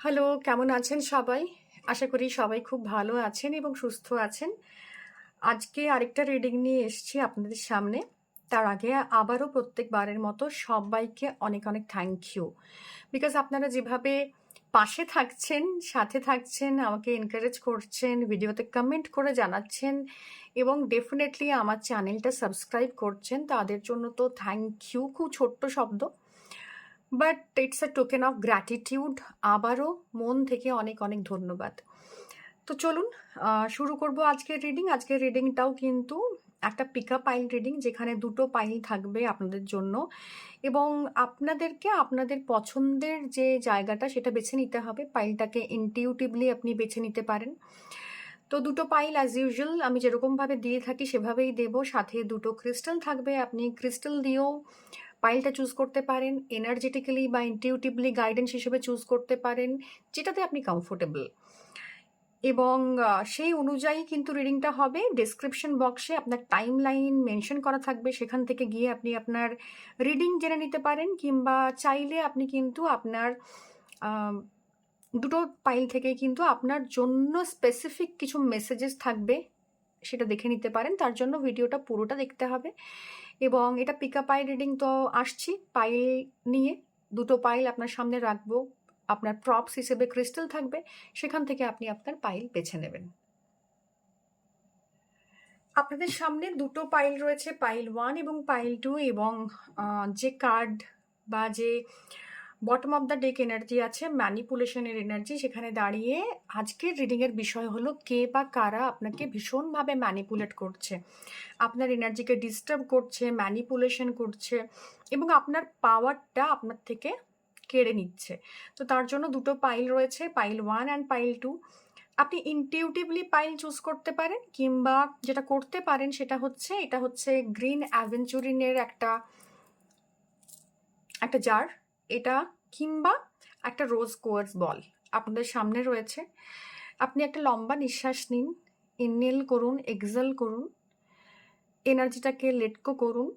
Hello, কেমন আছেন সবাই? আশা করি সবাই খুব ভালো আছেন এবং সুস্থ আছেন। আজকে আরেকটা রিডিং নিয়ে এসেছি আপনাদের সামনে। তার আগে আবারও প্রত্যেকবারের মতো সবাইকে অনেক, অনেক থ্যাংক ইউ। বিকজ আপনারা যেভাবে পাশে থাকছেন, সাথে থাকছেন, আমাকে এনকারেজ করছেন, ভিডিওতে কমেন্ট করে জানাচ্ছেন এবং ডেফিনেটলি আমার চ্যানেলটা সাবস্ক্রাইব করছেন, তাদের জন্য তো থ্যাংক ইউ। খুব ছোট্ট শব্দ। But it's a token of gratitude. আবারও মন থেকে অনেক অনেক ধন্যবাদ। তো চলুন শুরু করব আজকের রিডিং। আজকের রিডিংটাও কিন্তু একটা পিকআপ পাইল রিডিং, যেখানে দুটো পাইল থাকবে আপনাদের জন্য এবং আপনাদেরকে আপনাদের পছন্দের যে জায়গাটা সেটা বেছে নিতে হবে। পাইলটাকে ইনটিউটিভলি আপনি বেছে নিতে পারেন। তো দুটো পাইল অ্যাজ ইউজুয়াল আমি যেরকমভাবে দিয়ে থাকি সেভাবেই দেব। সাথে দুটো ক্রিস্টাল থাকবে, আপনি ক্রিস্টাল দিয়েও পাইলটা চুজ করতে পারেন। এনার্জেটিক্যালি বা ইনটিউটিভলি গাইডেন্স হিসেবে চুজ করতে পারেন, যেটাতে আপনি কমফোর্টেবল। এবং সেই অনুযায়ী কিন্তু রিডিংটা হবে। ডেসক্রিপশন বক্সে আপনার টাইম লাইন মেনশন করা থাকবে, সেখান থেকে গিয়ে আপনি আপনার রিডিং জেনে নিতে পারেন, কিংবা চাইলে আপনি কিন্তু আপনার আম, দুটো পাইল থেকে কিন্তু আপনার জন্য স্পেসিফিক কিছু মেসেজেস থাকবে, সেটা দেখে নিতে পারেন। তার জন্য ভিডিওটা পুরোটা দেখতে হবে। এবং এটা পিকআপ পাইল রিডিং, তো আসছি পাইল নিয়ে। দুটো পাইল আপনার সামনে রাখবো, আপনার প্রপস হিসেবে ক্রিস্টাল থাকবে, সেখান থেকে আপনি আপনার পাইল বেছে নেবেন। আপনাদের সামনে দুটো পাইল রয়েছে, পাইল 1 এবং পাইল 2। এবং যে কার্ড বা যে bottom of the deck energy আছে, ম্যানিপুলেশনের এনার্জি, সেখানে দাঁড়িয়ে আজকের রিডিংয়ের বিষয় হলো কে বা কারা আপনাকে ভীষণভাবে ম্যানিপুলেট করছে, আপনার এনার্জিকে ডিস্টার্ব করছে, ম্যানিপুলেশন করছে এবং আপনার পাওয়ারটা আপনার থেকে কেড়ে নিচ্ছে। তো তার জন্য দুটো পাইল রয়েছে, পাইল 1 অ্যান্ড পাইল 2। আপনি ইনটিউটিভলি পাইল চুজ করতে পারেন, কিংবা যেটা করতে পারেন সেটা হচ্ছে, এটা হচ্ছে গ্রিন অ্যাভেঞ্চুরিনের একটা একটা জার, এটা, কিংবা একটা রোজ কোয়ার্টজ বল আপনাদের সামনে রয়েছে। আপনি একটা লম্বা নিঃশ্বাস নিন, ইনহেল করুন, এক্সহেল করুন, এনার্জিটাকে লেটকো করুন,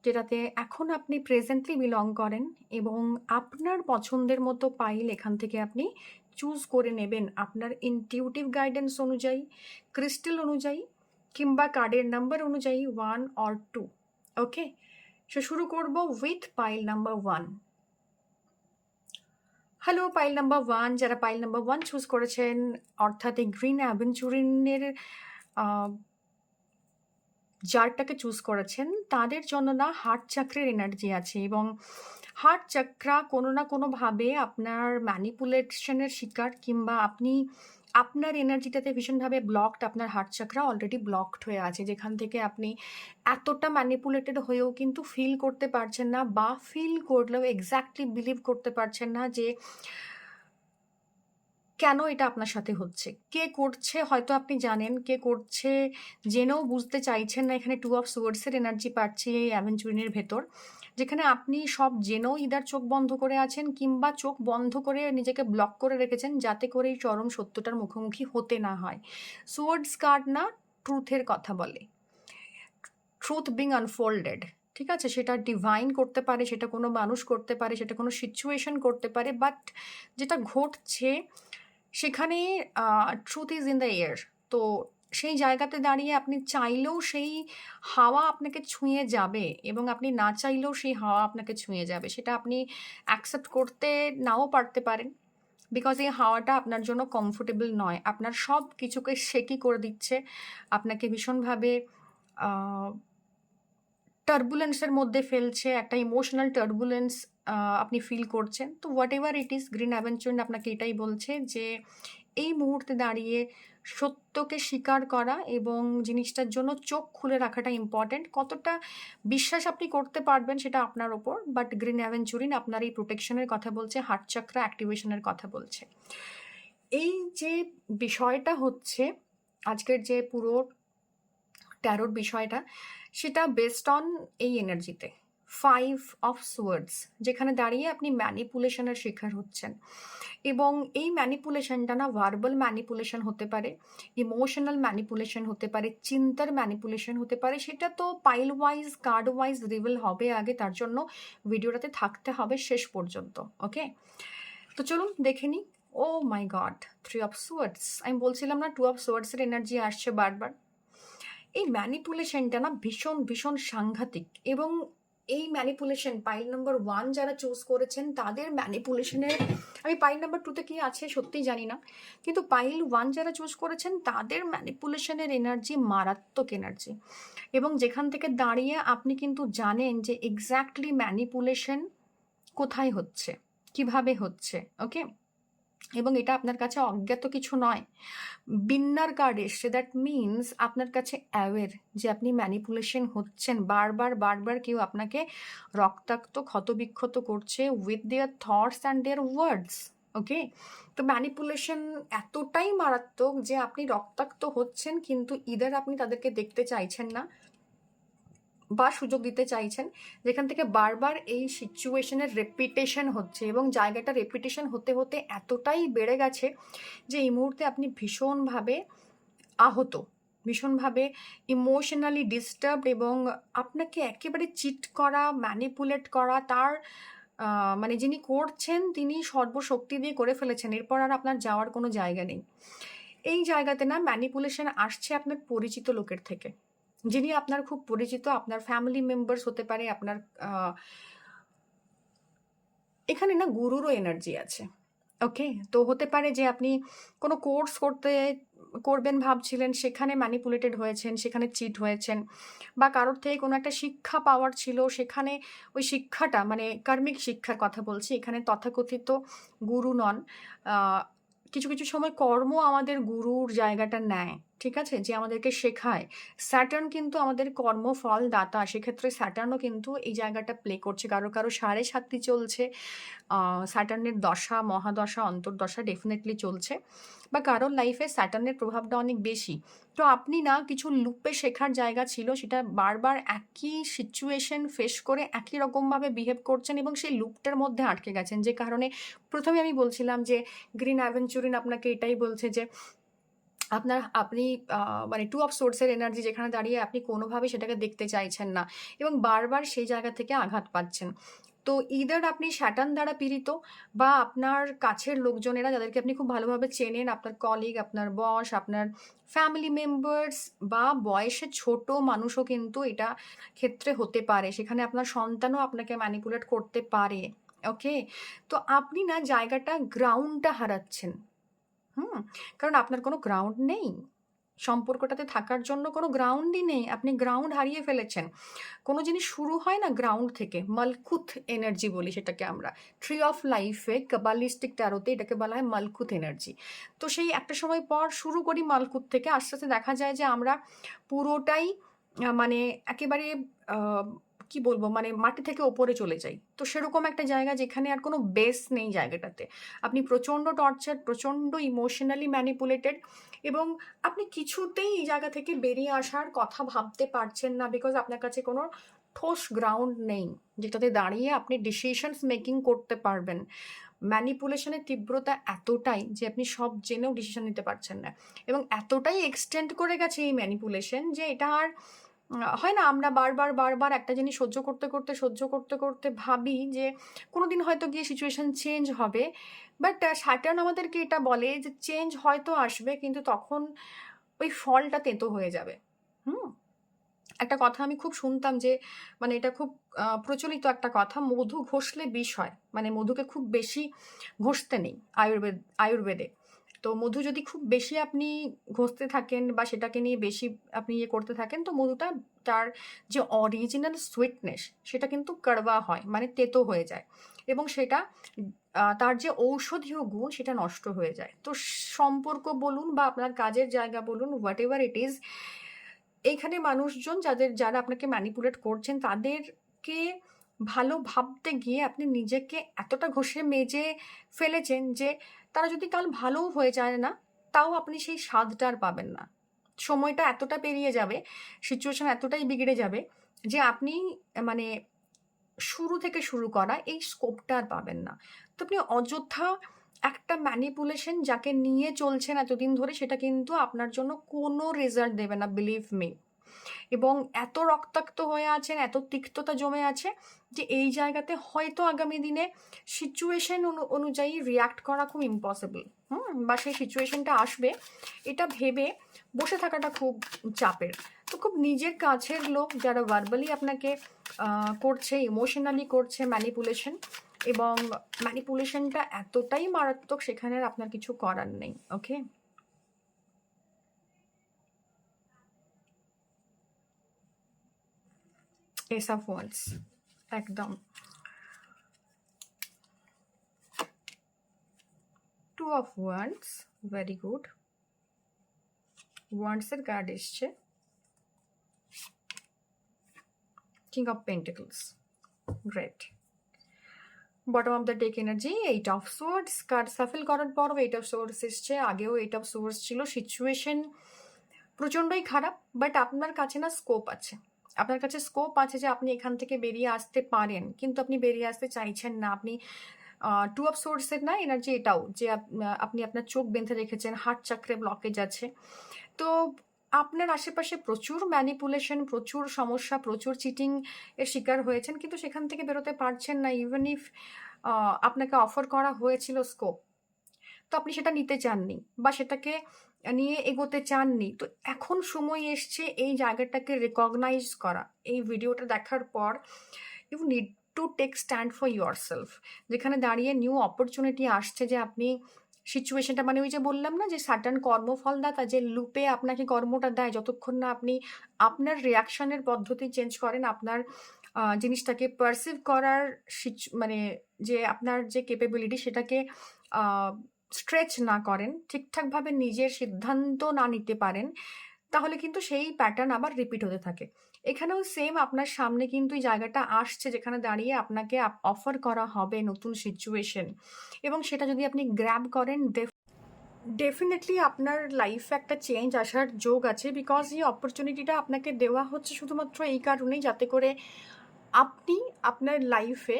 যেটাতে এখন আপনি প্রেজেন্টলি বিলং করেন, এবং আপনার পছন্দের মতো পাইল এখান থেকে আপনি চুজ করে নেবেন আপনার ইনটিউটিভ গাইডেন্স অনুযায়ী, ক্রিস্টাল অনুযায়ী, কিংবা কার্ডের নাম্বার অনুযায়ী 1 অর 2। ওকে, সো শুরু করব with pile number 1। Hello, pile number 1, যারা পাইল নাম্বার 1 চুজ করেছেন, অর্থাৎ এই গ্রিন অ্যাভেঞ্চুরিনের যারটাকে চুজ করেছেন, তাদের জন্য না হার্ট চাক্রের এনার্জি আছে। এবং হার্ট চাক্রা কোনো না কোনোভাবে আপনার ম্যানিপুলেশনের শিকার, কিংবা আপনি আপনার এনার্জিটাতে ভীষণভাবে ব্লকড, আপনার হার্ট চাক্রা অলরেডি ব্লকড হয়ে আছে, যেখান থেকে আপনি এতটা ম্যানিপুলেটেড হয়েও কিন্তু ফিল করতে পারছেন না, বা ফিল করলেও এক্স্যাক্টলি বিলিভ করতে পারছেন না যে কেন এটা আপনার সাথে হচ্ছে, কে করছে হয়তো আপনি জানেন, কে করছে জেনেও বুঝতে চাইছেন না। এখানে 2 অফ সোয়ার্ডসের এনার্জি পাচ্ছি এই অ্যাভেঞ্চুরিনের ভেতর, যেখানে আপনি সব জেনেও ইদার চোখ বন্ধ করে আছেন, কিংবা চোখ বন্ধ করে নিজেকে ব্লক করে রেখেছেন, যাতে করে এই চরম সত্যটার মুখোমুখি হতে না হয়। সোয়ার্ডস কার্ড না ট্রুথের কথা বলে, ট্রুথ বিং আনফোল্ডেড। ঠিক আছে, সেটা ডিভাইন করতে পারে, সেটা কোনো মানুষ করতে পারে, সেটা কোনো সিচুয়েশন করতে পারে, বাট যেটা ঘটছে সেখানে truth is in the air. তো সেই জায়গাতে দাঁড়িয়ে আপনি চাইলেও সেই হাওয়া আপনাকে ছুঁয়ে যাবে, এবং আপনি না চাইলেও সেই হাওয়া আপনাকে ছুঁয়ে যাবে। সেটা আপনি অ্যাকসেপ্ট করতে নাও পারতে পারেন, বিকজ এই হাওয়াটা আপনার জন্য কমফোর্টেবল নয়, আপনার সব কিছুকে শেকি করে দিচ্ছে, আপনাকে ভীষণভাবে টার্বুলেন্সের মধ্যে ফেলছে, একটা ইমোশনাল টার্বুলেন্স আপনি ফিল করছেন। তো whatever it is, green adventure আপনাকে এটাই বলছে যে এই মুহূর্তে দাঁড়িয়ে সত্যকে স্বীকার করা এবং জিনিসটার জন্য চোখ খুলে রাখাটা ইম্পর্টেন্ট। কতটা বিশ্বাস আপনি করতে পারবেন সেটা আপনার ওপর, বাট গ্রিন অ্যাভেঞ্চুরিন আপনার এই প্রোটেকশনের কথা বলছে, হার্ট চাক্রা অ্যাক্টিভেশনের কথা বলছে। এই যে বিষয়টা হচ্ছে আজকের যে পুরো ট্যারোর বিষয়টা, সেটা বেসড অন এই এনার্জিতে 5 অফ সোয়ার্ডস, যেখানে দাঁড়িয়ে আপনি ম্যানিপুলেশনের শিকার হচ্ছেন। এবং এই ম্যানিপুলেশনটা না ভার্বাল ম্যানিপুলেশন হতে পারে, ইমোশনাল ম্যানিপুলেশন হতে পারে, চিন্তার ম্যানিপুলেশন হতে পারে। সেটা তো pile wise, card wise reveal হবে আগে, তার জন্য ভিডিওটাতে থাকতে হবে শেষ পর্যন্ত। ওকে, তো চলুন দেখে নিই ও মাই গড, 3 অফ সোয়ার্ডস, আমি বলছিলাম না 2 অফ সোয়ার্ডসের এনার্জি আসছে বারবার। এই ম্যানিপুলেশনটা না ভীষণ ভীষণ সাংঘাতিক। এবং এই ম্যানিপুলেশন পাইল নাম্বার 1 যারা চুজ করেছেন তাদের ম্যানিপুলেশনের, আমি পাইল নাম্বার 2তে কি আছে সত্যিই জানি না, কিন্তু পাইল 1 যারা চুজ করেছেন তাদের ম্যানিপুলেশনের এনার্জি মারাত্মক এনার্জি। এবং যেখান থেকে দাঁড়িয়ে আপনি কিন্তু জানেন যে এক্স্যাক্টলি ম্যানিপুলেশন কোথায় হচ্ছে, কিভাবে হচ্ছে। ওকে, এবং এটা আপনার কাছে অজ্ঞাত কিছু নয়। বিন্নার কার্ড এসছে, দ্যাট মিনস আপনার কাছে অ্যাওয়ার যে আপনি ম্যানিপুলেশন হচ্ছেন। বারবার বারবার কেউ আপনাকে রক্তাক্ত ক্ষতবিক্ষত করছে উইথ দেয়ার থটস অ্যান্ড দেয়ার ওয়ার্ডস। ওকে, তো ম্যানিপুলেশন এতটাই মারাত্মক যে আপনি রক্তাক্ত হচ্ছেন, কিন্তু ইদার আপনি তাদেরকে দেখতে চাইছেন না বা সুযোগ দিতে চাইছেন, যেখান থেকে বারবার এই সিচুয়েশনের রেপিটেশন হচ্ছে এবং জায়গাটা রেপিটেশন হতে হতে এতটাই বেড়ে গেছে যে এই মুহূর্তে আপনি ভীষণভাবে আহত, ভীষণভাবে ইমোশনালি ডিস্টার্বড, এবং আপনাকে একেবারে চিট করা, ম্যানিপুলেট করা, তার মানে যিনি করছেন তিনি সর্বশক্তি দিয়ে করে ফেলেছেন, এরপর আর আপনার যাওয়ার কোনো জায়গা নেই। এই জায়গাতে না ম্যানিপুলেশন আসছে আপনার পরিচিত লোকের থেকে, যিনি আপনার খুব পরিচিত, আপনার ফ্যামিলি মেম্বার্স হতে পারে, আপনার এখানে না গুরুরও এনার্জি আছে। ওকে, তো হতে পারে যে আপনি কোনো কোর্স করবেন ভাবছিলেন, সেখানে ম্যানিপুলেটেড হয়েছেন, সেখানে চিট হয়েছেন, বা কারোর থেকে কোনো একটা শিক্ষা পাওয়ার ছিল, সেখানে ওই শিক্ষাটা মানে কার্মিক শিক্ষার কথা বলছি, এখানে তথাকথিত গুরু নন। কিছু কিছু সময় কর্ম আমাদের গুরুর জায়গাটা নেয়, ঠিক আছে, যে আমাদেরকে শেখায়। স্যাটার্ন কিন্তু আমাদের কর্মফল দাতা, সেক্ষেত্রে স্যাটার্নও কিন্তু এই জায়গাটা প্লে করছে। কারো কারো 7.5 চলছে, স্যাটার্নের দশা, মহাদশা, অন্তর্দশা ডেফিনেটলি চলছে, বা কারোর লাইফে স্যাটার্নের প্রভাবটা অনেক বেশি। তো আপনি না কিছু লুপে শেখার জায়গা ছিল, সেটা বারবার একই সিচুয়েশন ফেস করে একই রকমভাবে বিহেভ করছেন এবং সেই লুপটার মধ্যে আটকে গেছেন, যে কারণে প্রথমে আমি বলছিলাম যে গ্রিন অ্যাভেঞ্চুরিন আপনাকে এটাই বলছে যে আপনি মানে 2 অফ সোর্সের এনার্জি যেখানে দাঁড়িয়ে আপনি কোনোভাবেই সেটাকে দেখতে চাইছেন না এবং বারবার সেই জায়গা থেকে আঘাত পাচ্ছেন। তো ইদার আপনি স্যাটার্ন দ্বারা পীড়িত, বা আপনার কাছের লোকজনেরা যাদেরকে আপনি খুব ভালোভাবে চেনেন, আপনার কলিগ, আপনার বস, আপনার ফ্যামিলি মেম্বার্স, বা বয়সে ছোট মানুষও কিন্তু এটা ক্ষেত্রে হতে পারে। সেখানে আপনার সন্তানও আপনাকে ম্যানিপুলেট করতে পারে। ওকে, তো আপনি না জায়গাটা গ্রাউন্ডটা হারাচ্ছেন। কারণ আপনার কোনো গ্রাউন্ড নেই। সম্পর্কটাতে থাকার জন্য কোনো গ্রাউন্ডই নেই। আপনি গ্রাউন্ড হারিয়ে ফেলেছেন। কোনো জিনিস শুরু হয় না গ্রাউন্ড থেকে। মালকুথ এনার্জি বলি সেটাকে আমরা। ট্রি অফ লাইফে কাবালিস্টিক ট্যারোতে এটাকে বলা হয় মালকুথ এনার্জি। তো সেই একটা সময় পর শুরু করি মালকুথ থেকে। আস্তে, আস্তে দেখা যায় যে আমরা পুরোটাই মানে একেবারে আ কি বলবো? মানে মাটি থেকে ওপরে চলে যাই। তো সেরকম একটা জায়গা যেখানে আর কোনো বেস নেই জায়গাটাতে। আপনি প্রচণ্ড টর্চার, প্রচণ্ড ইমোশনালি ম্যানিপুলেটেড, এবং আপনি কিছুতেই এই জায়গা থেকে বেরিয়ে আসার কথা ভাবতে পারছেন না, বিকজ আপনার কাছে কোনো ঠোস গ্রাউন্ড নেই যেটাতে দাঁড়িয়ে আপনি ডিসিশনস মেকিং করতে পারবেন। ম্যানিপুলেশনের তীব্রতা এতটাই যে আপনি সব জেনেও ডিসিশন নিতে পারছেন না, এবং এতটাই এক্সটেন্ড করে গেছে এই ম্যানিপুলেশন যে এটা আর হয় না, আমরা বারবার বারবার একটা জিনিস সহ্য করতে ভাবি যে কোনোদিন হয়তো গিয়ে সিচুয়েশন চেঞ্জ হবে। বাট স্যাটার্ন আমাদেরকে এটা বলে যে চেঞ্জ হয়তো আসবে, কিন্তু তখন ওই ফলটা তেঁতো হয়ে যাবে। হুম, একটা কথা আমি খুব শুনতাম যে, মানে এটা খুব প্রচলিত একটা কথা, মধু ঘষলে বিষ হয়। মানে মধুকে খুব বেশি ঘষতে নেই আয়ুর্বেদে। তো মধু যদি খুব বেশি আপনি ঘষতে থাকেন বা সেটাকে নিয়ে বেশি আপনি ইয়ে করতে থাকেন, তো মধুটা তার যে অরিজিনাল সুইটনেস সেটা কিন্তু কড়বা হয়, মানে তেতো হয়ে যায়, এবং সেটা তার যে ঔষধীয় গুণ সেটা নষ্ট হয়ে যায়। তো সম্পর্ক বলুন বা আপনার কাজের জায়গা বলুন, হোয়াট এভার ইট ইজ, এইখানে মানুষজন যারা আপনাকে ম্যানিপুলেট করছেন তাদেরকে ভালো ভাবতে গিয়ে আপনি নিজেকে এতটা ঘষে মেজে ফেলেছেন যে তারা যদি কাল ভালোও হয়ে যায় না, তাও আপনি সেই স্বাদটা আর পাবেন না। সময়টা এতটা পেরিয়ে যাবে, সিচুয়েশন এতটাই বিগড়ে যাবে যে আপনি মানে শুরু থেকে শুরু করা এই স্কোপটা আর পাবেন না। তো আপনি অযথা একটা ম্যানিপুলেশন যাকে নিয়ে চলছেন এতদিন ধরে, সেটা কিন্তু আপনার জন্য কোনো রেজাল্ট দেবে না, বিলিভ মি। এবং এত রক্তাক্ত হয়ে আছেন, এত তিক্ততা জমে আছে যে এই জায়গাতে হয়তো আগামী দিনে সিচুয়েশন অনুযায়ী রিয়াক্ট করা খুব ইম্পসিবল, বা সেই সিচুয়েশনটা আসবে এটা ভেবে বসে থাকাটা খুব চাপের। তো খুব নিজের কাছের লোক যারা ভার্বালি আপনাকে করছে, ইমোশনালি করছে ম্যানিপুলেশন, এবং ম্যানিপুলেশনটা এতটাই মারাত্মক, সেখানে আর আপনার কিছু করার নেই। ওকে, এস অফ ওয়ান্স, একদম। Two of wands, very good. ওয়ান্সের কার্ড এসছে, king of pentacles, great. Bottom of the deck energy, eight of swords card shuffle করার পরও এইট অফ সোর্স এসছে, আগেও এইট অফ সোর্স ছিল। সিচুয়েশন প্রচণ্ডই খারাপ, বাট আপনার কাছে না স্কোপ আছে, আপনার কাছে স্কোপ আছে যে আপনি এখান থেকে বেরিয়ে আসতে পারেন, কিন্তু আপনি বেরিয়ে আসতে চাইছেন না। আপনি টু অফ সোর্সের না এনার্জি এটাও, যে আপনি আপনার চোখ বেঁধে রেখেছেন, হার্ট চাক্রে ব্লকেজ আছে। তো আপনার আশেপাশে প্রচুর ম্যানিপুলেশন, প্রচুর সমস্যা, প্রচুর চিটিং এর শিকার হয়েছেন, কিন্তু সেখান থেকে বেরোতে পারছেন না। ইভেন ইফ আপনাকে অফার করা হয়েছিল স্কোপ, তো আপনি সেটা নিতে চাননি বা সেটাকে নিয়ে এগোতে চাননি। তো এখন সময় এসছে এই জায়গাটাকে রেকগনাইজ করা। এই ভিডিওটা দেখার পর you need to take stand for yourself. যেখানে দাঁড়িয়ে নিউ অপরচুনিটি আসছে, যে আপনি সিচুয়েশনটা, মানে ওই যে বললাম না যে সার্টান কর্মফলদাতা যে লুপে আপনাকে কর্মটা দেয়, যতক্ষণ না আপনি আপনার রিয়াকশনের পদ্ধতি চেঞ্জ করেন, আপনার জিনিসটাকে পারসিভ করার মানে যে আপনার যে কেপেবিলিটি সেটাকে স্ট্রেচ না করেন, ঠিকঠাকভাবে নিজের সিদ্ধান্ত না নিতে পারেন, তাহলে কিন্তু সেই প্যাটার্ন আবার রিপিট হতে থাকে। এখানেও সেম আপনার সামনে কিন্তু এই জায়গাটা আসছে, যেখানে দাঁড়িয়ে আপনাকে অফার করা হবে নতুন সিচুয়েশন, এবং সেটা যদি আপনি গ্র্যাব করেন, ডেফিনেটলি আপনার লাইফে একটা চেঞ্জ আসার যোগ আছে। বিকজ এই অপরচুনিটিটা আপনাকে দেওয়া হচ্ছে শুধুমাত্র এই কারণেই, যাতে করে আপনি আপনার লাইফে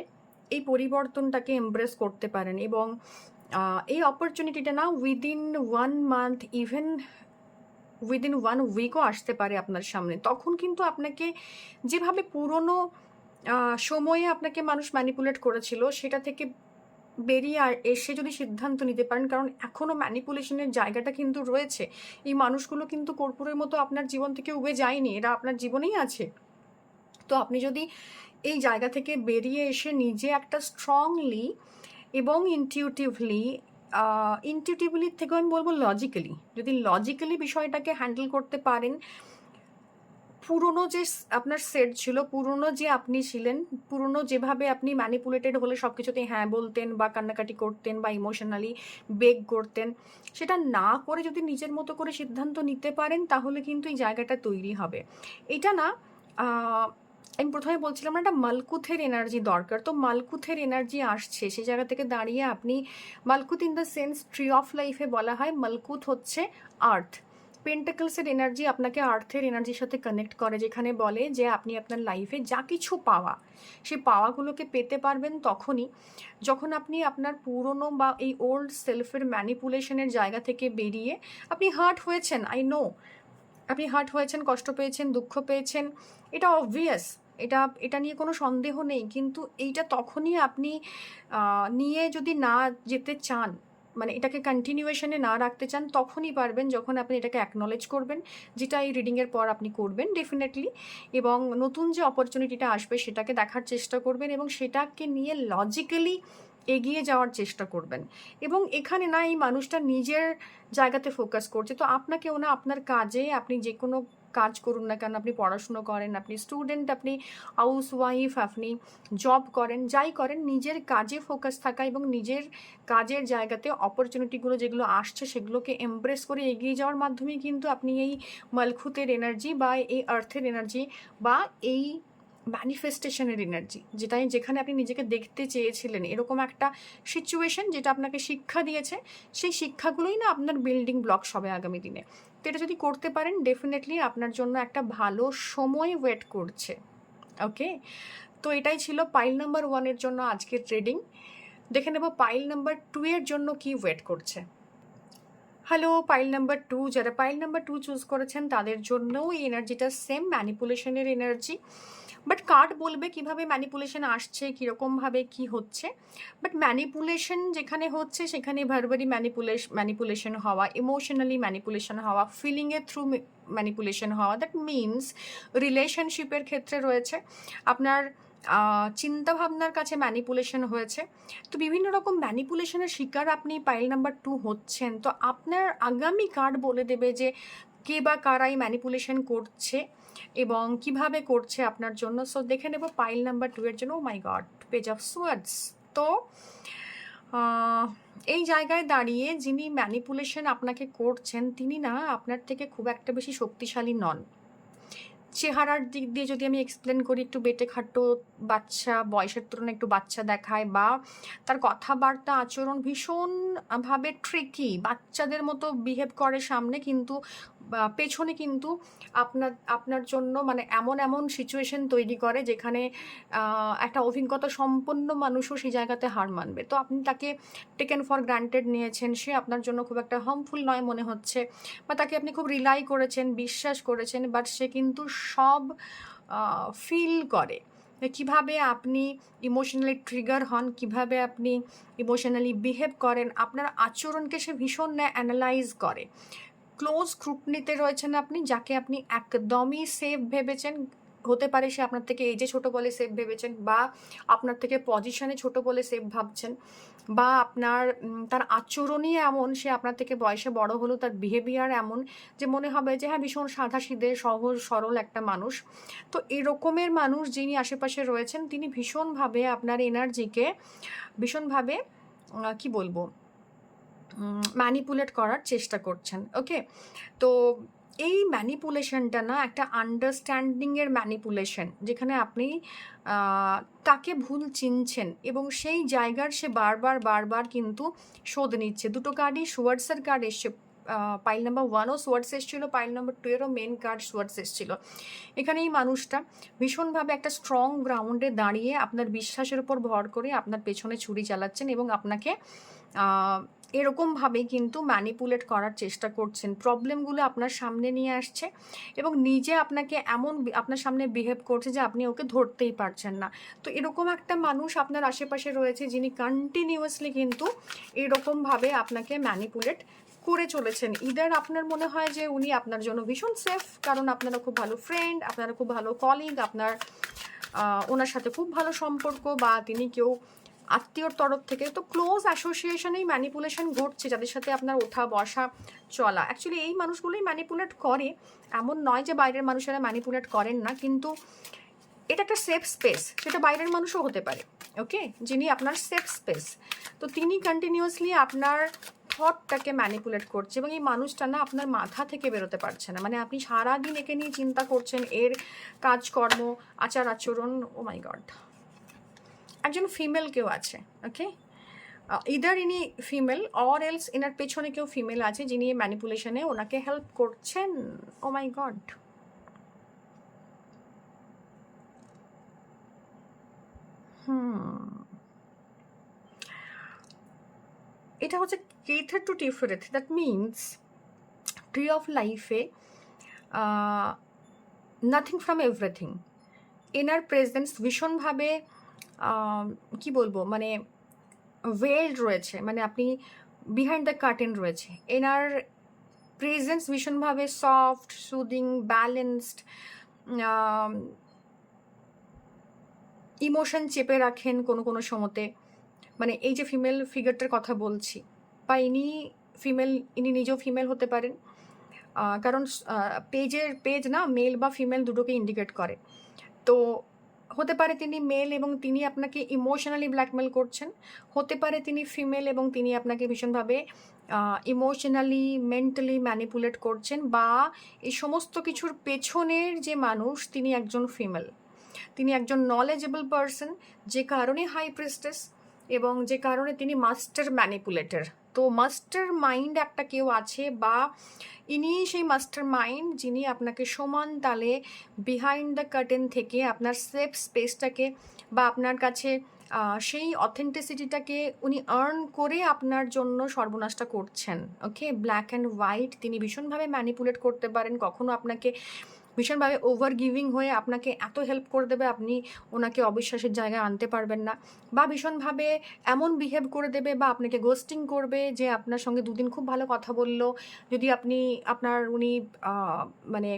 এই পরিবর্তনটাকে এমব্রেস করতে পারেন। এবং এই অপরচুনিটিটা না উইদিন 1 মান্থ, ইভেন উইদিন 1 উইকও আসতে পারে আপনার সামনে। তখন কিন্তু আপনাকে যেভাবে পুরনো সময়ে আপনাকে মানুষ ম্যানিপুলেট করেছিল, সেটা থেকে বেরিয়ে এসে যদি সিদ্ধান্ত নিতে পারেন, কারণ এখনও ম্যানিপুলেশনের জায়গাটা কিন্তু রয়েছে। এই মানুষগুলো কিন্তু কর্পূরের মতো আপনার জীবন থেকে উবে যায়নি, এরা আপনার জীবনেই আছে। তো আপনি যদি এই জায়গা থেকে বেরিয়ে এসে নিজে একটা স্ট্রংলি এবং ইনটিউটিভলি থেকেও আমি বলবো লজিক্যালি, যদি লজিক্যালি বিষয়টাকে হ্যান্ডেল করতে পারেন, পুরনো যে আপনার সেট ছিল, পুরনো যে আপনি ছিলেন, পুরনো যেভাবে আপনি ম্যানিপুলেটেড হলে সব কিছুতেই হ্যাঁ বলতেন বা কান্নাকাটি করতেন বা ইমোশনালি বেগ করতেন, সেটা না করে যদি নিজের মতো করে সিদ্ধান্ত নিতে পারেন, তাহলে কিন্তু এই জায়গাটা তৈরি হবে। এটা না আমি প্রথমে বলছিলাম একটা মালকুথের এনার্জি দরকার। তো মালকুথের এনার্জি আসছে, সেই জায়গা থেকে দাঁড়িয়ে আপনি Malkuth in the sense tree of লাইফে বলা হয়, মালকুথ হচ্ছে আর্থ। পেন্টাকলসের এনার্জি আপনাকে আর্থের এনার্জির সাথে কানেক্ট করে, যেখানে বলে যে আপনি আপনার লাইফে যা কিছু পাওয়া, সেই পাওয়াগুলোকে পেতে পারবেন তখনই যখন আপনি আপনার পুরনো বা এই ওল্ড সেলফের ম্যানিপুলেশনের জায়গা থেকে বেরিয়ে, আপনি হার্ট হয়েছেন, আই নো আপনি হার্ট হয়েছেন, কষ্ট পেয়েছেন, দুঃখ পেয়েছেন, এটা অবভিয়াস, এটা এটা নিয়ে কোনো সন্দেহ নেই। কিন্তু এইটা তখনই আপনি নিয়ে যদি না যেতে চান, মানে এটাকে কন্টিনিউয়েশনে না রাখতে চান, তখনই পারবেন যখন আপনি এটাকে অ্যাকনলেজ করবেন, যেটা এই রিডিংয়ের পর আপনি করবেন ডেফিনেটলি। এবং নতুন যে অপরচুনিটিটা আসবে সেটাকে দেখার চেষ্টা করবেন, এবং সেটাকে নিয়ে লজিক্যালি এগিয়ে যাওয়ার চেষ্টা করবেন। এবং এখানে না এই মানুষটা নিজের জায়গাতে ফোকাস করছে, তো আপনাকেও না আপনার কাজে, আপনি যে কোনো কাজ করুন না কেন, আপনি পড়াশুনো করেন, আপনি স্টুডেন্ট, আপনি হাউস ওয়াইফ, আপনি জব করেন, যাই করেন, নিজের কাজে ফোকাস থাকা এবং নিজের কাজের জায়গাতে অপরচুনিটিগুলো যেগুলো আসছে সেগুলোকে এমব্রেস করে এগিয়ে যাওয়ার মাধ্যমে কিন্তু আপনি এই মালকুথের এনার্জি বা এই আর্থের এনার্জি বা এই ম্যানিফেস্টেশনের এনার্জি, যেখানে আপনি নিজেকে দেখতে চেয়েছিলেন, এরকম একটা সিচুয়েশন যেটা আপনাকে শিক্ষা দিয়েছে, সেই শিক্ষাগুলোই না আপনার বিল্ডিং ব্লকস হবে আগামী দিনে। তো এটা যদি করতে পারেন, ডেফিনেটলি আপনার জন্য একটা ভালো সময় ওয়েট করছে। ওকে, তো এটাই ছিল পাইল নাম্বার 1-এর জন্য আজকের ট্রেডিং। দেখে নেব পাইল নাম্বার 2 এর জন্য কি ওয়েট করছে। হ্যালো, পাইল নাম্বার 2, যারা পাইল নাম্বার 2 চুজ করেছেন তাদের জন্যও এই এনার্জিটা সেম ম্যানিপুলেশনের এনার্জি। বাট কার্ড বলবে কিভাবে ম্যানিপুলেশন আসছে, কীরকমভাবে কি হচ্ছে। বাট ম্যানিপুলেশন যেখানে হচ্ছে সেখানে ভার্বালি ম্যানিপুলেশন হওয়া, ইমোশনালি ম্যানিপুলেশন হওয়া, ফিলিংয়ের থ্রু ম্যানিপুলেশন হওয়া, দ্যাট মিনস রিলেশনশিপের ক্ষেত্রে রয়েছে, আপনার চিন্তাভাবনার কাছে ম্যানিপুলেশন হয়েছে। তো বিভিন্ন রকম ম্যানিপুলেশনের শিকার আপনি পাইল নাম্বার 2 হচ্ছেন। তো আপনার আগামী কার্ড বলে দেবে যে কে বা কারাই ম্যানিপুলেশন করছে এবং কিভাবে করছে আপনার জন্য। সো দেখে নেব পাইল নাম্বার 2 এর জন্য। ও মাই গড, পেজ অফ সোয়ার্ডস। তো এই জায়গায় দাঁড়িয়ে যিনি ম্যানিপুলেশন আপনাকে করছেন তিনি না আপনার থেকে খুব একটা বেশি শক্তিশালী নন। চেহারার দিক দিয়ে যদি আমি এক্সপ্লেন করি, একটু বেটে খাটো বাচ্চা, বয়সের তুলনায় একটু বাচ্চা দেখায়, বা তার কথাবার্তা আচরণ ভীষণভাবে ট্রিকি, বাচ্চাদের মতো বিহেভ করে সামনে, কিন্তু পেছনে কিন্তু আপনার জন্য মানে এমন সিচুয়েশন তৈরি করে যেখানে একটা অভিজ্ঞতা সম্পন্ন মানুষও সেই জায়গাতে হার মানবে। তো আপনি তাকে টেকেন ফর গ্রান্টেড নিয়েছেন, সে আপনার জন্য খুব একটা হার্মফুল নয় মনে হচ্ছে, বা তাকে আপনি খুব রিলাই করেছেন, বিশ্বাস করেছেন, বাট সে কিন্তু সব ফিল করে। কিভাবে আপনি ইমোশনালি ট্রিগার হন, কিভাবে আপনি ইমোশনালি বিহেভ করেন, আপনার আচরণকে সে ভীষণ অ্যানালাইজ করে। ক্লোজ স্ক্রুটনিতে রয়েছেন আপনি, যাকে আপনি একদমই সেফ ভেবেছেন। হতে পারে সে আপনার থেকে এজে ছোট বলে সেফ ভেবেছেন, বা আপনার থেকে পজিশনে ছোট বলে সেফ ভাবছেন, বা তার আচরণই এমন, সে আপনার থেকে বয়সে বড় হলেও তার বিহেভিয়ার এমন যে মনে হবে যে হ্যাঁ ভীষণ সাদাসিধে সহজ সরল একটা মানুষ। তো এরকমের মানুষ যিনি আশেপাশে রয়েছেন তিনি ভীষণভাবে আপনার এনার্জিকে ভীষণভাবে কি বলবো ম্যানিপুলেট করার চেষ্টা করছেন। ওকে, তো এই ম্যানিপুলেশনটা না একটা আন্ডারস্ট্যান্ডিংয়ের ম্যানিপুলেশন, যেখানে আপনি তাকে ভুল চিনছেন এবং সেই জায়গার সে বারবার কিন্তু শোধ নিচ্ছে। দুটো কার্ডই সোয়ার্ডসের কার্ড এসছে। পাইল নাম্বার 1ও সোয়ার্ডস এসেছিলো, পাইল নাম্বার 2-এরও মেন কার্ড সোয়ার্ডস এসেছিলো। এখানে এই মানুষটা ভীষণভাবে একটা স্ট্রং গ্রাউন্ডে দাঁড়িয়ে আপনার বিশ্বাসের উপর ভর করে আপনার পেছনে ছুরি চালাচ্ছেন এবং আপনাকে এরকমভাবেই কিন্তু ম্যানিপুলেট করার চেষ্টা করছেন। প্রবলেমগুলো আপনার সামনে নিয়ে আসছে এবং নিজে আপনাকে আপনার সামনে বিহেভ করছে যে আপনি ওকে ধরতেই পারছেন না। তো এরকম একটা মানুষ আপনার আশেপাশে রয়েছে যিনি কন্টিনিউয়াসলি কিন্তু এরকমভাবে আপনাকে ম্যানিপুলেট করে চলেছেন। ইদার আপনার মনে হয় যে উনি আপনার জন্য ভীষণ সেফ, কারণ আপনারা খুব ভালো ফ্রেন্ড, আপনারা খুব ভালো কলিগ, ওনার সাথে খুব ভালো সম্পর্ক, বা তিনি কেউ আত্মীয়র তরফ থেকে। তো ক্লোজ অ্যাসোসিয়েশনেই ম্যানিপুলেশন ঘটছে, যাদের সাথে আপনার ওঠা বসা চলা। অ্যাকচুয়ালি এই মানুষগুলোই ম্যানিপুলেট করে, এমন নয় যে বাইরের মানুষেরা ম্যানিপুলেট করেন না, কিন্তু এটা একটা সেফ স্পেস, সেটা বাইরের মানুষও হতে পারে। ওকে, যিনি আপনার সেফ স্পেস, তো তিনি কন্টিনিউয়াসলি আপনার থটটাকে ম্যানিপুলেট করছে এবং এই মানুষটা না আপনার মাথা থেকে বেরোতে পারছে না। মানে আপনি সারাদিন একে নিয়ে চিন্তা করছেন, এর কাজকর্ম, আচার আচরণ। ও মাই গড, একজন ফিমেল কেউ আছে। ওকে, ইদার ইনি ফিমেল অর এলস এনার পেছনে কেউ ফিমেল আছে যিনি ম্যানিপুলেশনে ওনাকে হেল্প করছেন। ও মাই গড, এটা হচ্ছে Kether to Tiphareth. That means tree of লাইফে নাথিং ফ্রম এভরিথিং। এনার প্রেজেন্স ভীষণভাবে কি বলবো, মানে ওয়েল্ড রয়েছে, মানে আপনি বিহাইন্ড দ্য কার্টেন রয়েছে। এনার প্রেজেন্স ভীষণভাবে সফট, সুদিং, ব্যালেন্সড, ইমোশন চেপে রাখেন কোনো সময়তে। মানে এই যে ফিমেল ফিগারটার কথা বলছি, বা ইনি নিজেও ফিমেল হতে পারেন, কারণ পেজ না মেল বা ফিমেল দুটোকে ইন্ডিকেট করে। তো হতে পারে তিনি মেল এবং তিনি আপনাকে ইমোশনালি ব্ল্যাকমেল করছেন, হতে পারে তিনি ফিমেল এবং তিনি আপনাকে ভীষণভাবে ইমোশনালি মেন্টালি ম্যানিপুলেট করছেন, বা এই সমস্ত কিছুর পেছনের যে মানুষ তিনি একজন ফিমেল, তিনি একজন নলেজেবল পারসন, যে কারণে হাই প্রিস্টেস এবং যে কারণে তিনি মাস্টার ম্যানিপুলেটর। তো মাস্টার মাইন্ড একটা কেউ আছে, বা ইনি সেই মাস্টার মাইন্ড যিনি আপনাকে সমান তালে বিহাইন্ড দ্য কার্টেন থেকে আপনার সেফ স্পেসটাকে বা আপনার কাছে সেই অথেন্টিসিটিটাকে উনি আর্ন করে আপনার জন্য সর্বনাশটা করছেন। ওকে, ব্ল্যাক অ্যান্ড হোয়াইট তিনি ভীষণভাবে ম্যানিপুলেট করতে পারেন, কখনো আপনাকে ভীষণভাবে ওভার গিভিং হয়ে আপনাকে এত হেল্প করে দেবে আপনি ওনাকে অবিশ্বাসের জায়গায় আনতে পারবেন না, বা ভীষণভাবে এমন বিহেভ করে দেবে বা আপনাকে গোস্টিং করবে যে আপনার সঙ্গে দুদিন খুব ভালো কথা বললো, যদি আপনি উনি মানে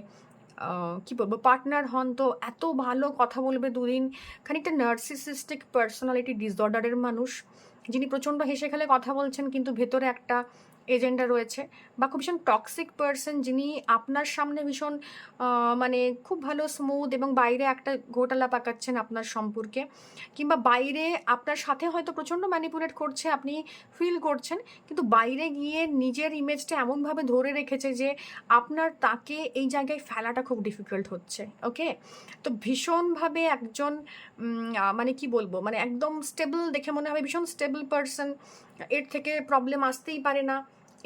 কি বলবো পার্টনার হন তো এত ভালো কথা বলবে দুদিন। খানিকটা নার্সিসিস্টিক পার্সোনালিটি ডিসঅর্ডারের মানুষ, যিনি প্রচণ্ড হেসে খেলে কথা বলছেন কিন্তু ভেতরে একটা এজেন্ডা রয়েছে, বা খুব ভীষণ টক্সিক পার্সন যিনি আপনার সামনে ভীষণ মানে খুব ভালো স্মুথ এবং বাইরে একটা ঘোটালা পাকাচ্ছেন আপনার সম্পর্কে, কিংবা বাইরে আপনার সাথে হয়তো প্রচণ্ড ম্যানিপুলেট করছে আপনি ফিল করছেন, কিন্তু বাইরে গিয়ে নিজের ইমেজটা এমনভাবে ধরে রেখেছে যে আপনার তাকে এই জায়গায় ফেলাটা খুব ডিফিকাল্ট হচ্ছে। ওকে, তো ভীষণভাবে একজন মানে কি বলবো, মানে একদম স্টেবল দেখে মনে হবে ভীষণ স্টেবল পার্সন, এর থেকে প্রবলেম আসতেই পারে না,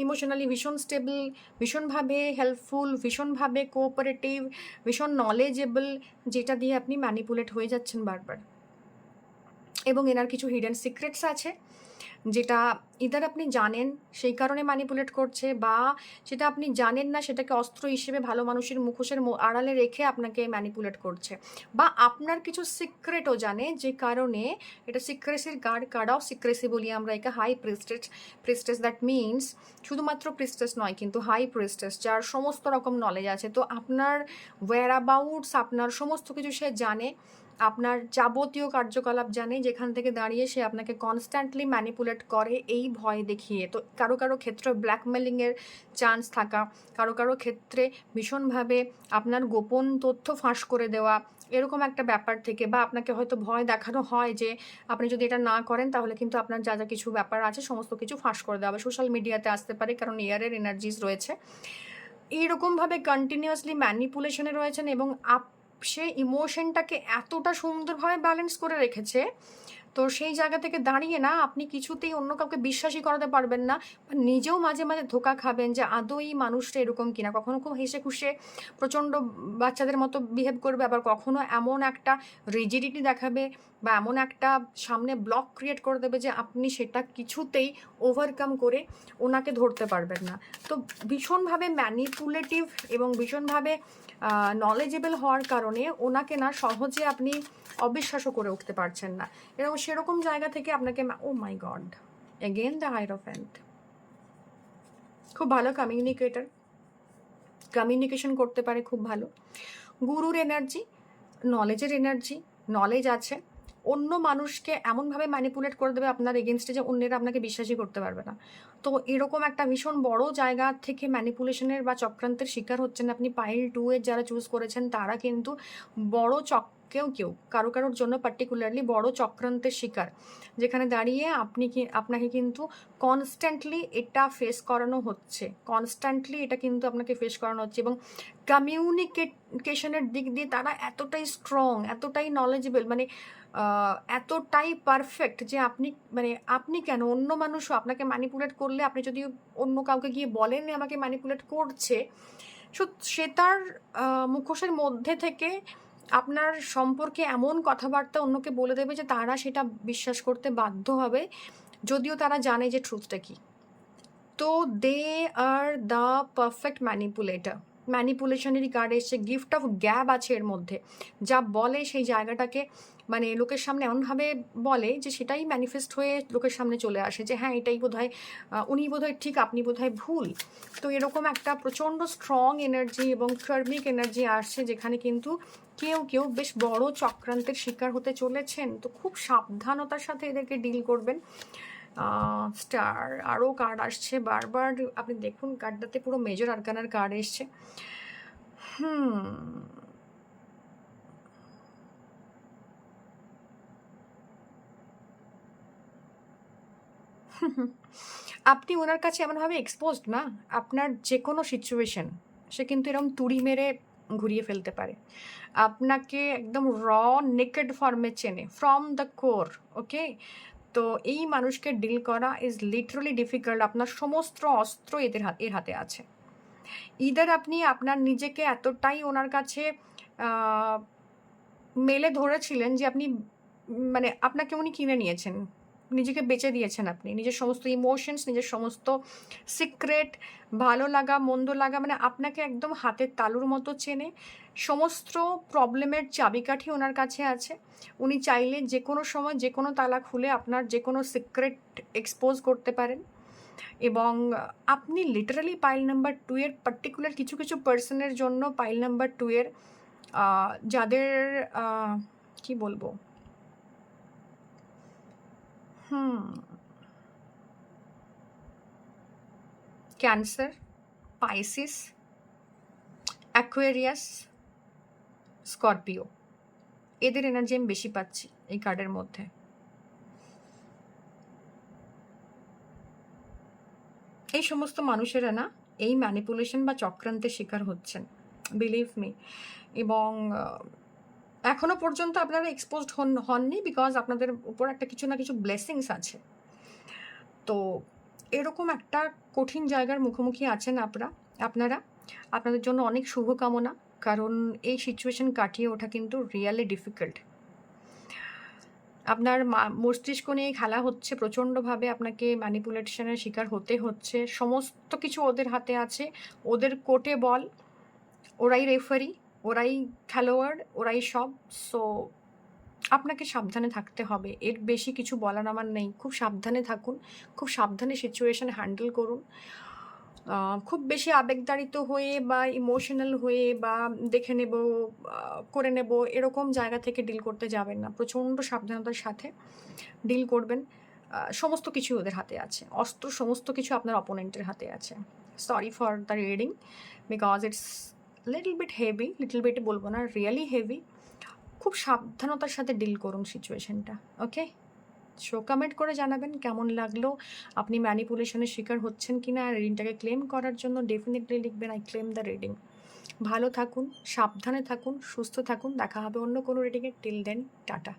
ইমোশনালি ভীষণ স্টেবল, ভীষণভাবে হেল্পফুল, ভীষণভাবে কোঅপারেটিভ, ভীষণ নলেজেবল, যেটা দিয়ে আপনি ম্যানিপুলেট হয়ে যাচ্ছেন বারবার। এবং এনার কিছু হিডেন সিক্রেটস আছে যেটা ইদার আপনি জানেন সেই কারণে ম্যানিপুলেট করছে, বা সেটা আপনি জানেন না সেটাকে অস্ত্র হিসেবে ভালো মানুষের মুখোশের আড়ালে রেখে আপনাকে ম্যানিপুলেট করছে, বা আপনার কিছু সিক্রেটও জানে যে কারণে এটা সিক্রেসির গার্ড কার্ডাও সিক্রেসি বলি আমরা একে। হাই প্রিস্টেস দ্যাট মিনস শুধুমাত্র প্রিস্টেস নয় কিন্তু হাই প্রিস্টেস, যার সমস্ত রকম নলেজ আছে। তো আপনার ওয়্যার অ্যাবাউটস, আপনার সমস্ত কিছু সে জানে, আপনার যাবতীয় কার্যকলাপ জানে, যেখান থেকে দাঁড়িয়ে সে আপনাকে কনস্ট্যান্টলি ম্যানিপুলেট করে এই ভয় দেখিয়ে। তো কারো কারো ক্ষেত্রে ব্ল্যাকমেলিংয়ের চান্স থাকা, কারো কারো ক্ষেত্রে ভীষণভাবে আপনার গোপন তথ্য ফাঁস করে দেওয়া, এরকম একটা ব্যাপার থেকে, বা আপনাকে হয়তো ভয় দেখানো হয় যে আপনি যদি এটা না করেন তাহলে কিন্তু আপনার যা যা কিছু ব্যাপার আছে সমস্ত কিছু ফাঁস করে দেওয়া, সোশ্যাল মিডিয়াতে আসতে পারে কারণ এয়ারের এনার্জিস রয়েছে। এইরকমভাবে কন্টিনিউয়াসলি ম্যানিপুলেশনে রয়েছেন এবং সে ইমোশনটাকে এতটা সুন্দরভাবে ব্যালেন্স করে রেখেছে, তো সেই জায়গা থেকে দাঁড়িয়ে না আপনি কিছুতেই অন্য কাউকে বিশ্বাসই করাতে পারবেন না, নিজেও মাঝে মাঝে ধোকা খাবেন যে আদৌ এই মানুষটা এরকম কিনা। কখনো খুব হেসে খুশে প্রচণ্ড বাচ্চাদের মতো বিহেভ করবে, আবার কখনো এমন একটা রিজিডিটি দেখাবে বা এমন একটা সামনে ব্লক ক্রিয়েট করে দেবে যে আপনি সেটা কিছুতেই ওভারকাম করে ওনাকে ধরতে পারবেন না। তো ভীষণভাবে ম্যানিপুলেটিভ এবং ভীষণভাবে নলেজেবল হওয়ার কারণে ওনাকে না সহজে আপনি অবিশ্বাসও করে উঠতে পারছেন না। এরকম সেরকম জায়গা থেকে আপনাকে ও মাই গড এগেন দ্য হাইরোফ্যান্ট, খুব ভালো কমিউনিকেটর, কমিউনিকেশন করতে পারে খুব ভালো, গুরুর এনার্জি, নলেজের এনার্জি, নলেজ আছে, অন্য মানুষকে এমনভাবে ম্যানিপুলেট করে দেবে আপনার এগেনস্টে যে অন্যেরা আপনাকে বিশ্বাসই করতে পারবে না। তো এরকম একটা ভীষণ বড় জায়গা থেকে ম্যানিপুলেশনের বা চক্রান্তের শিকার হচ্ছেন আপনি। পাইল 2 এর যারা চুজ করেছেন তারা কিন্তু বড় কেউ কারোর জন্য পার্টিকুলারলি বড় চক্রান্তের শিকার, যেখানে দাঁড়িয়ে আপনাকে কিন্তু কনস্ট্যান্টলি এটা ফেস করানো হচ্ছে, কনস্ট্যান্টলি এটা কিন্তু আপনাকে ফেস করানো হচ্ছে। এবং কমিউনিকেশনের দিক দিয়ে তারা এতটাই স্ট্রং, এতটাই নলেজেবল, মানে এতটাই পারফেক্ট যে আপনি কেন অন্য মানুষও আপনাকে ম্যানিপুলেট করলে, আপনি যদি অন্য কাউকে গিয়ে বলেন আমাকে ম্যানিপুলেট করছে, সে তার মুখোশের মধ্যে থেকে আপনার সম্পর্কে এমন কথাবার্তা অন্যকে বলে দেবে যে তারা সেটা বিশ্বাস করতে বাধ্য হবে, যদিও তারা জানে যে ট্রুথটা কী। তো দে আর দ্য পারফেক্ট ম্যানিপুলেশনেরই কার্ড এসছে, গিফট অফ গ্যাব আছে এর মধ্যে, যা বলে সেই জায়গাটাকে মানে লোকের সামনে এমনভাবে বলে যে সেটাই ম্যানিফেস্ট হয়ে লোকের সামনে চলে আসে যে হ্যাঁ এটাই বোধহয় উনি বোধহয় ঠিক, আপনি বোধহয় ভুল। তো এরকম একটা প্রচণ্ড স্ট্রং এনার্জি এবং কার্মিক এনার্জি আসছে, যেখানে কিন্তু কেউ বেশ বড় চক্রান্তের শিকার হতে চলেছেন। তো খুব সাবধানতার সাথে এদেরকে ডিল করবেন। স্টার আরও কার্ড আসছে বারবার, আপনি দেখুন কার্ডটাতে পুরো মেজর আরকানার কার্ড এসছে। আপনি ওনার কাছে এমনভাবে এক্সপোজড না, আপনার যে কোনো সিচুয়েশন সে কিন্তু এরকম তুড়ি মেরে ঘুরিয়ে ফেলতে পারে, আপনাকে একদম নেকেড ফর্মে চেনে ফ্রম দ্য কোর। ওকে, তো এই মানুষকে ডিল করা ইজ লিটারালি ডিফিকাল্ট। আপনার সমস্ত অস্ত্র এর হাতে আছে। ইদার আপনি আপনার নিজেকে এতটাই ওনার কাছে মেলে ধরেছিলেন যে আপনি মানে আপনাকে উনি কিনে নিয়েছেন, নিজেকে বেচে দিয়েছেন আপনি, নিজের সমস্ত ইমোশনস, নিজের সমস্ত সিক্রেট, ভালো লাগা মন্দ লাগা, মানে আপনাকে একদম হাতের তালুর মতো চেনে। সমস্ত প্রবলেমের চাবিকাঠি ওনার কাছে আছে। উনি চাইলে যে কোনো সময় যে কোনো তালা খুলে আপনার যে কোনো সিক্রেট এক্সপোজ করতে পারেন। এবং আপনি লিটারালি পাইল নাম্বার 2 এর পার্টিকুলার কিছু কিছু পার্সনের জন্য পাইল নাম্বার 2 এর যাদের কি বলবো, ক্যান্সার, পাইসিস, অ্যাকুয়ারিয়াস, স্করপিও, এদের এনার্জি আমি বেশি পাচ্ছি এই কার্ডের মধ্যে। এই সমস্ত মানুষেরা না এই ম্যানিপুলেশন বা চক্রান্তের শিকার হচ্ছেন, বিলিভ মি। এবং এখনো পর্যন্ত আপনারা এক্সপোজড হননি, বিকজ আপনাদের উপর একটা কিছু না কিছু ব্লেসিংস আছে। তো এরকম একটা কঠিন জায়গার মুখোমুখি আছেন আপনারা। আপনাদের জন্য অনেক শুভকামনা, কারণ এই সিচুয়েশন কাটিয়ে ওঠা কিন্তু রিয়েলি ডিফিকাল্ট। আপনার মস্তিষ্ক নিয়ে খেলা হচ্ছে প্রচণ্ডভাবে, আপনাকে ম্যানিপুলেশনের শিকার হতে হচ্ছে। সমস্ত কিছু ওদের হাতে আছে, ওদের কোর্টে বল, ওরাই রেফারি, ওরাই খেলোয়াড়, ওরাই সব। সো আপনাকে সাবধানে থাকতে হবে, এর বেশি কিছু বলার আমার নেই। খুব সাবধানে থাকুন, খুব সাবধানে সিচুয়েশান হ্যান্ডেল করুন। খুব বেশি আবেগতাড়িত হয়ে বা ইমোশনাল হয়ে বা দেখে নেব, করে নেব, এরকম জায়গা থেকে ডিল করতে যাবেন না। প্রচণ্ড সাবধানতার সাথে ডিল করবেন। সমস্ত কিছু ওদের হাতে আছে, অস্ত্র সমস্ত কিছু আপনার অপোনেন্টের হাতে আছে। Sorry for the reading, because it's little bit heavy, little bit বলবো না, রিয়েলি হেভি। খুব সাবধানতার সাথে ডিল করুন সিচুয়েশনটা, ওকে? সো কমেন্ট করে জানাবেন কেমন লাগলো, আপনি ম্যানিপুলেশনের শিকার হচ্ছেন কি না। রিডিংটাকে ক্লেম করার জন্য ডেফিনেটলি লিখবেন আই ক্লেম দ্য রিডিং। ভালো থাকুন, সাবধানে থাকুন, সুস্থ থাকুন। দেখা হবে অন্য কোনো রিডিংয়ে। Till then, tata.